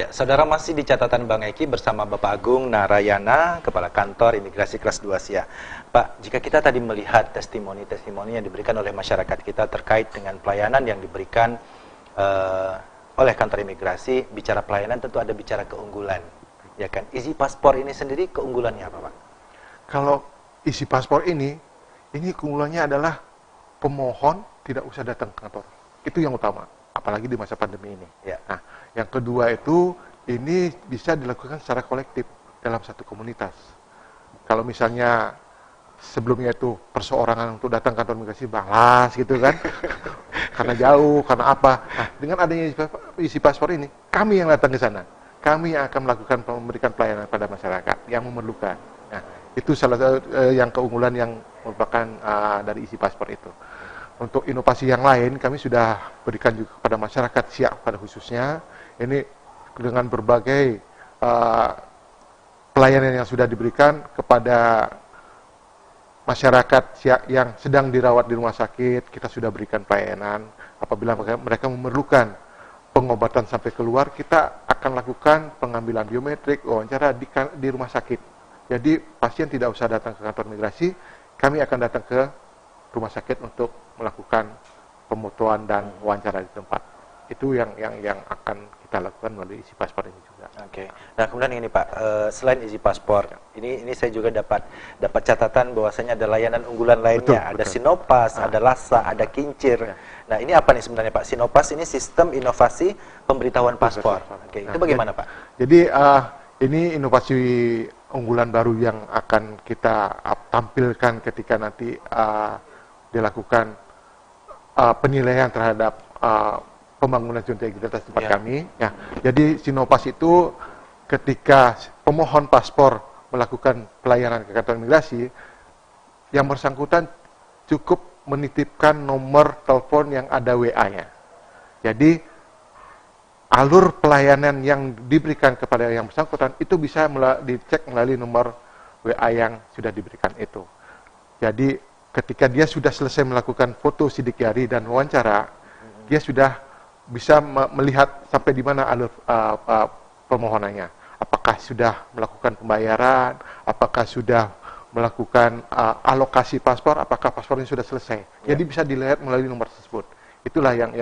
Ya, saudara masih di catatan Bang Eki bersama Bapak Agung Narayana, Kepala Kantor Imigrasi Kelas 2 SIA. Pak, jika kita tadi melihat testimoni-testimoni yang diberikan oleh masyarakat kita terkait dengan pelayanan yang diberikan oleh kantor imigrasi, bicara pelayanan tentu ada bicara keunggulan. Ya kan? Easy Passport ini sendiri keunggulannya apa, Pak? Kalau isi paspor ini keunggulannya adalah pemohon tidak usah datang ke kantor. Itu yang utama, apalagi di masa pandemi ini. Ya. Nah, yang kedua itu, ini bisa dilakukan secara kolektif dalam satu komunitas. Kalau misalnya sebelumnya itu perseorangan untuk datang kantor imigrasi balas gitu kan, karena jauh, karena apa. Nah, dengan adanya isi paspor ini, kami yang datang ke sana. Kami yang akan memberikan pelayanan pada masyarakat yang memerlukan. Nah, itu salah satu yang keunggulan yang merupakan dari isi paspor itu. Untuk inovasi yang lain, kami sudah berikan juga kepada masyarakat SIA pada khususnya. Ini dengan berbagai pelayanan yang sudah diberikan kepada masyarakat SIA yang sedang dirawat di rumah sakit, kita sudah berikan pelayanan. Apabila mereka memerlukan pengobatan sampai keluar, kita akan lakukan pengambilan biometrik, wawancara di rumah sakit. Jadi pasien tidak usah datang ke kantor imigrasi, kami akan datang ke rumah sakit untuk melakukan pemotoan dan wawancara di tempat. Itu yang akan kita lakukan melalui isi paspor ini juga. Oke. Nah, kemudian ini Pak, selain isi paspor, ini saya juga dapat catatan bahwasanya ada layanan unggulan lainnya. Ada Sinopas, ada Lasa, ada Kincir. Nah, ini apa nih sebenarnya Pak? Sinopas ini sistem inovasi pemberitahuan paspor. Oke, itu bagaimana Pak? Jadi ini inovasi unggulan baru yang akan kita tampilkan ketika nanti dilakukan penilaian terhadap pembangunan zona integritas tempat kami. Ya, jadi Sinopas itu ketika pemohon paspor melakukan pelayanan ke kantor imigrasi, yang bersangkutan cukup menitipkan nomor telepon yang ada WA-nya. Jadi alur pelayanan yang diberikan kepada yang bersangkutan itu bisa dicek melalui nomor WA yang sudah diberikan itu. Jadi ketika dia sudah selesai melakukan foto sidik jari dan wawancara, dia sudah bisa melihat sampai di mana alur permohonannya. Apakah sudah melakukan pembayaran, apakah sudah melakukan alokasi paspor, apakah paspornya sudah selesai. Jadi bisa dilihat melalui nomor tersebut. Itulah yang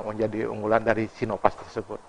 menjadi unggulan dari Sinopas tersebut.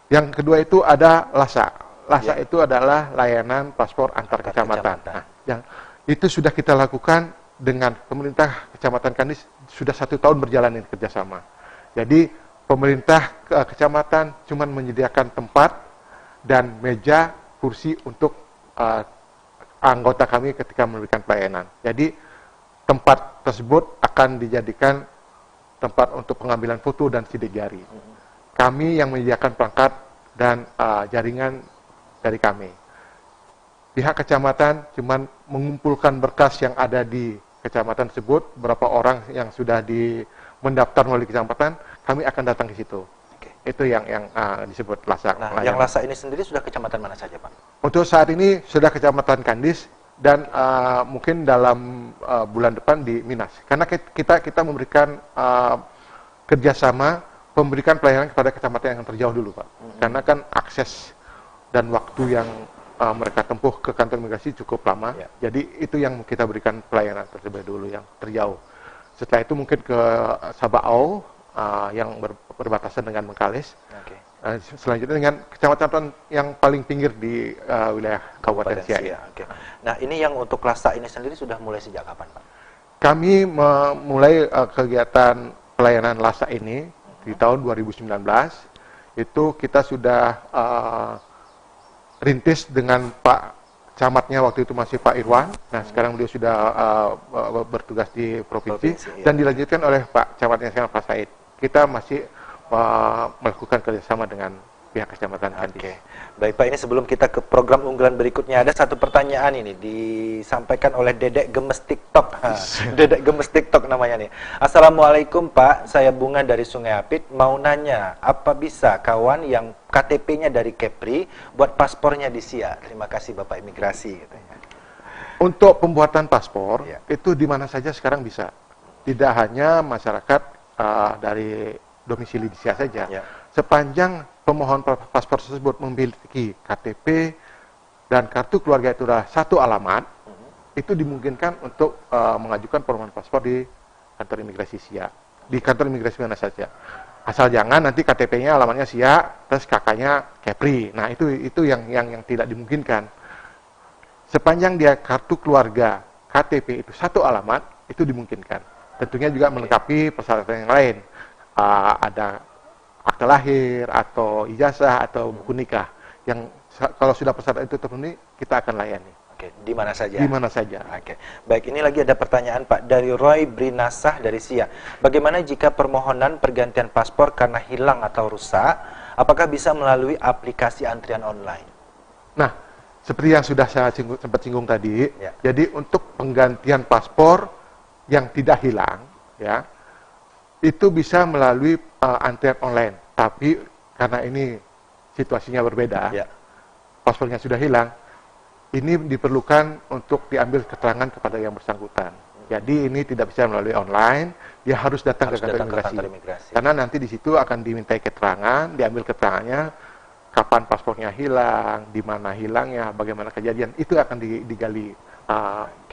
Yang kedua itu ada Lasa. Lasa itu adalah layanan paspor antar kecamatan. Nah, yang itu sudah kita lakukan dengan pemerintah Kecamatan Kandis sudah 1 tahun berjalan ini kerjasama. Jadi pemerintah kecamatan cuma menyediakan tempat dan meja, kursi untuk anggota kami ketika memberikan pelayanan. Jadi tempat tersebut akan dijadikan tempat untuk pengambilan foto dan sidik jari. Kami yang menyediakan perangkat dan jaringan dari kami. Pihak kecamatan cuma mengumpulkan berkas yang ada di kecamatan tersebut, berapa orang yang sudah mendaftar melalui kecamatan, kami akan datang ke situ. Itu yang disebut Lasa. Nah, yang Lasa ini sendiri sudah kecamatan mana saja, Pak? Untuk saat ini sudah Kecamatan Kandis dan mungkin dalam bulan depan di Minas. Karena kita memberikan kerjasama memberikan pelayanan kepada kecamatan yang terjauh dulu, Pak. Karena kan akses dan waktu yang mereka tempuh ke kantor imigrasi cukup lama. Jadi itu yang kita berikan pelayanan terlebih dulu yang terjauh. Setelah itu mungkin ke Sabau yang berbatasan dengan Bengkalis. Selanjutnya dengan kecamatan yang paling pinggir di wilayah Kabupaten SIA. Nah, ini yang untuk Lasa ini sendiri sudah mulai sejak kapan, Pak? Kami memulai kegiatan pelayanan Lasa ini di tahun 2019. Itu kita sudah rintis dengan Pak Camatnya waktu itu masih Pak Irwan. Nah, sekarang beliau sudah bertugas di provinsi dan dilanjutkan oleh Pak Camatnya sekarang Pak Said. Kita masih melakukan kerjasama dengan pihak kecamatan Kandis. Baik Pak, ini sebelum kita ke program unggulan berikutnya, ada satu pertanyaan ini disampaikan oleh Dedek Gemes TikTok. Dedek Gemes TikTok namanya nih. Assalamualaikum Pak, saya Bunga dari Sungai Apit, mau nanya, apa bisa kawan yang KTP-nya dari Kepri buat paspornya di SIA? Terima kasih Bapak Imigrasi. Katanya. Untuk pembuatan paspor, itu di mana saja sekarang bisa. Tidak hanya masyarakat dari domisili di SIA saja. Sepanjang pemohon paspor tersebut memiliki KTP dan kartu keluarga itu adalah satu alamat, itu dimungkinkan untuk mengajukan permohonan paspor di kantor imigrasi SIA. Di kantor imigrasi mana saja. Asal jangan nanti KTP-nya alamatnya SIA, terus kakaknya Kepri. Nah, itu yang tidak dimungkinkan. Sepanjang dia kartu keluarga, KTP itu satu alamat, itu dimungkinkan. Tentunya juga melengkapi persyaratan yang lain. Ada akte lahir, atau ijazah, atau buku nikah. Yang kalau sudah persyaratan itu terpenuhi, kita akan layani. Oke, di mana saja? Di mana saja. Oke, baik, ini lagi ada pertanyaan Pak dari Roy Brinasah dari SIA. Bagaimana jika permohonan pergantian paspor karena hilang atau rusak, apakah bisa melalui aplikasi antrian online? Nah, seperti yang sudah saya sempat singgung tadi, Ya. jadi untuk penggantian paspor yang tidak hilang, ya, itu bisa melalui antrian online. Tapi karena ini situasinya berbeda, Ya. paspornya sudah hilang, ini diperlukan untuk diambil keterangan kepada yang bersangkutan. Jadi ini tidak bisa melalui online, dia harus datang ke kantor imigrasi. Karena nanti di situ akan dimintai keterangan, diambil keterangannya, kapan paspornya hilang, di mana hilangnya, bagaimana kejadian, itu akan digali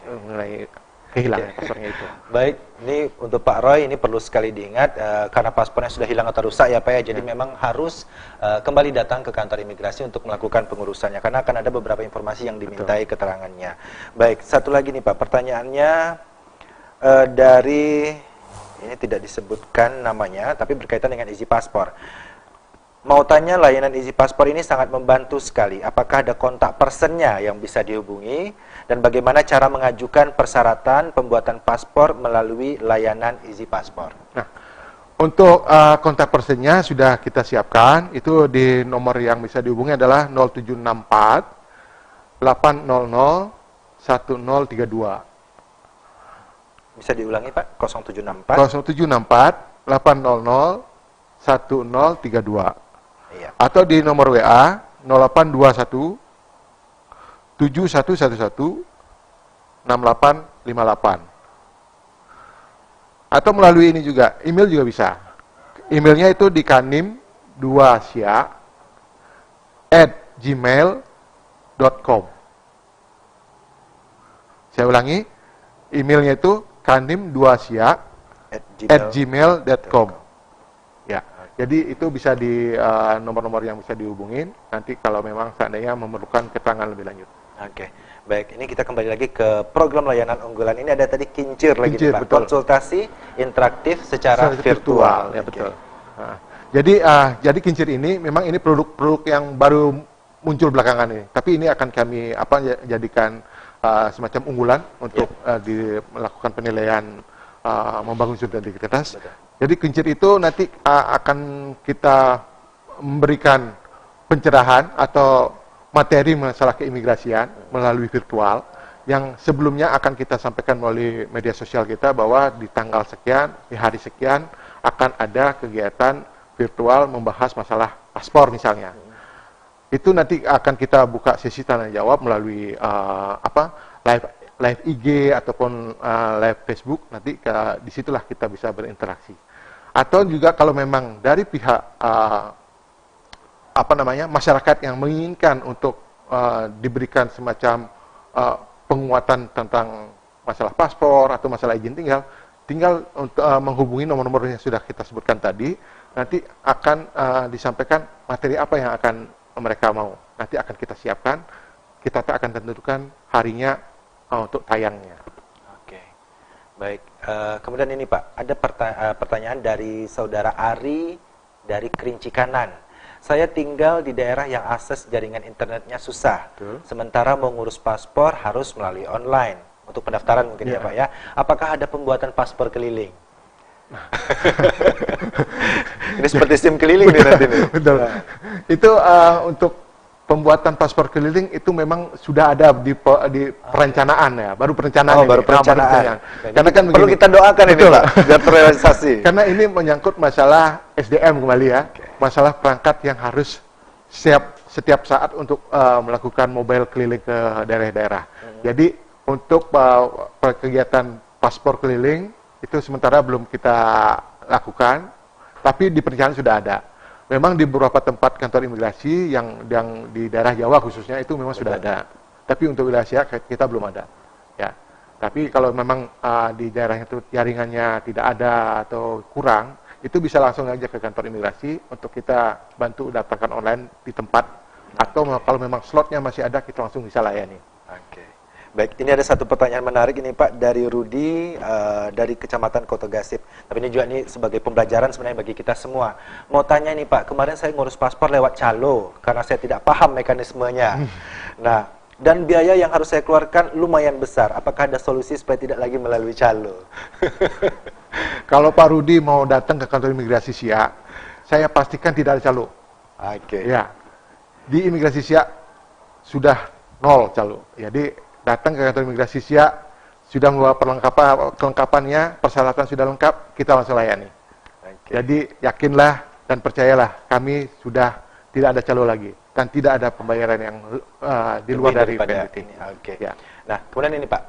mengenai kehilangan paspornya itu. Baik, ini untuk Pak Roy ini perlu sekali diingat karena paspornya sudah hilang atau rusak ya Pak ya. Jadi memang harus kembali datang ke kantor imigrasi untuk melakukan pengurusannya karena akan ada beberapa informasi yang dimintai keterangannya. Baik, satu lagi nih Pak, pertanyaannya dari ini tidak disebutkan namanya tapi berkaitan dengan isi paspor. Mau tanya, layanan isi paspor ini sangat membantu sekali. Apakah ada kontak personnya yang bisa dihubungi? Dan bagaimana cara mengajukan persyaratan pembuatan paspor melalui layanan isi paspor? Nah, untuk kontak personnya sudah kita siapkan. Itu di nomor yang bisa dihubungi adalah 0764 800 1032. Bisa diulangi Pak? 0764 0764 800 1032. Iya. Atau di nomor WA 0821 7111 6858. Atau melalui ini juga, email juga bisa. Emailnya itu di kanim2sia@gmail.com. Saya ulangi, emailnya itu kanim2sia@gmail.com. Ya. Jadi itu bisa di nomor-nomor yang bisa dihubungin. Nanti kalau memang seandainya memerlukan keterangan lebih lanjut. Oke, baik. Ini kita kembali lagi ke program layanan unggulan. Ini ada tadi kincir lagi Kincir, nih, Pak. betul. Konsultasi interaktif secara virtual. Ya, Oke. betul. Nah, jadi kincir ini memang ini produk-produk yang baru muncul belakangan ini. Tapi ini akan kami jadikan semacam unggulan untuk melakukan penilaian membangun sumber integritas. Betul. Jadi kincir itu nanti akan kita memberikan pencerahan atau materi masalah keimigrasian melalui virtual yang sebelumnya akan kita sampaikan melalui media sosial kita bahwa di tanggal sekian, di hari sekian akan ada kegiatan virtual membahas masalah paspor misalnya. Itu nanti akan kita buka sesi tanya jawab melalui live IG ataupun live Facebook. Nanti disitulah kita bisa berinteraksi. Atau juga kalau memang dari pihak masyarakat yang menginginkan untuk diberikan semacam penguatan tentang masalah paspor atau masalah izin tinggal untuk menghubungi nomor-nomor yang sudah kita sebutkan tadi. Nanti akan disampaikan materi apa yang akan mereka mau. Nanti akan kita siapkan, kita akan tentukan harinya untuk tayangnya. Oke, baik. Kemudian ini Pak, ada pertanyaan dari saudara Ari dari Kerinci Kanan. Saya tinggal di daerah yang akses jaringan internetnya susah. Betul. Sementara mau ngurus paspor harus melalui online. Untuk pendaftaran mungkin ya Pak ya. Apakah ada pembuatan paspor keliling? Ini seperti SIM keliling nih nanti nih. Betul. Itu untuk pembuatan paspor keliling itu memang sudah ada di perencanaan ya, baru perencanaan. Baru perencanaan. Karena kan perlu begini, kita doakan ini betul. Pak, biar terrealisasi. Karena ini menyangkut masalah SDM kembali ya, masalah perangkat yang harus setiap saat untuk melakukan mobile keliling ke daerah-daerah. Jadi untuk kegiatan paspor keliling itu sementara belum kita lakukan, tapi di perencanaan sudah ada. Memang di beberapa tempat kantor imigrasi yang di daerah Jawa khususnya itu memang sudah ada. Tapi untuk wilayah Asia kita belum ada. Ya. Tapi kalau memang di daerah itu jaringannya tidak ada atau kurang, itu bisa langsung aja ke kantor imigrasi untuk kita bantu daftarkan online di tempat. Atau kalau memang slotnya masih ada, kita langsung bisa layani. Oke. Baik, ini ada satu pertanyaan menarik ini Pak dari Rudi dari Kecamatan Kota Gasip. Tapi ini juga nih sebagai pembelajaran sebenarnya bagi kita semua. Mau tanya nih Pak, kemarin saya ngurus paspor lewat calo karena saya tidak paham mekanismenya. Nah, dan biaya yang harus saya keluarkan lumayan besar. Apakah ada solusi supaya tidak lagi melalui calo? Kalau Pak Rudi mau datang ke kantor imigrasi Siak, saya pastikan tidak ada calo. Oke. Ya, di imigrasi Siak sudah 0 calo. Jadi datang ke kantor imigrasi Siak, sudah membawa kelengkapannya, persyaratan sudah lengkap, kita langsung layani. Oke. Jadi yakinlah dan percayalah, kami sudah tidak ada calo lagi dan tidak ada pembayaran yang di luar dari penalti. Oke. Ya. Nah, kemudian ini Pak,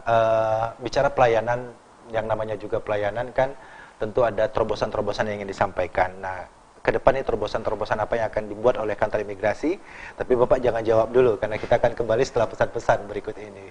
bicara pelayanan, yang namanya juga pelayanan kan tentu ada terobosan-terobosan yang ingin disampaikan. Nah, ke depan ini terobosan-terobosan apa yang akan dibuat oleh kantor imigrasi? Tapi Bapak jangan jawab dulu karena kita akan kembali setelah pesan-pesan berikut ini.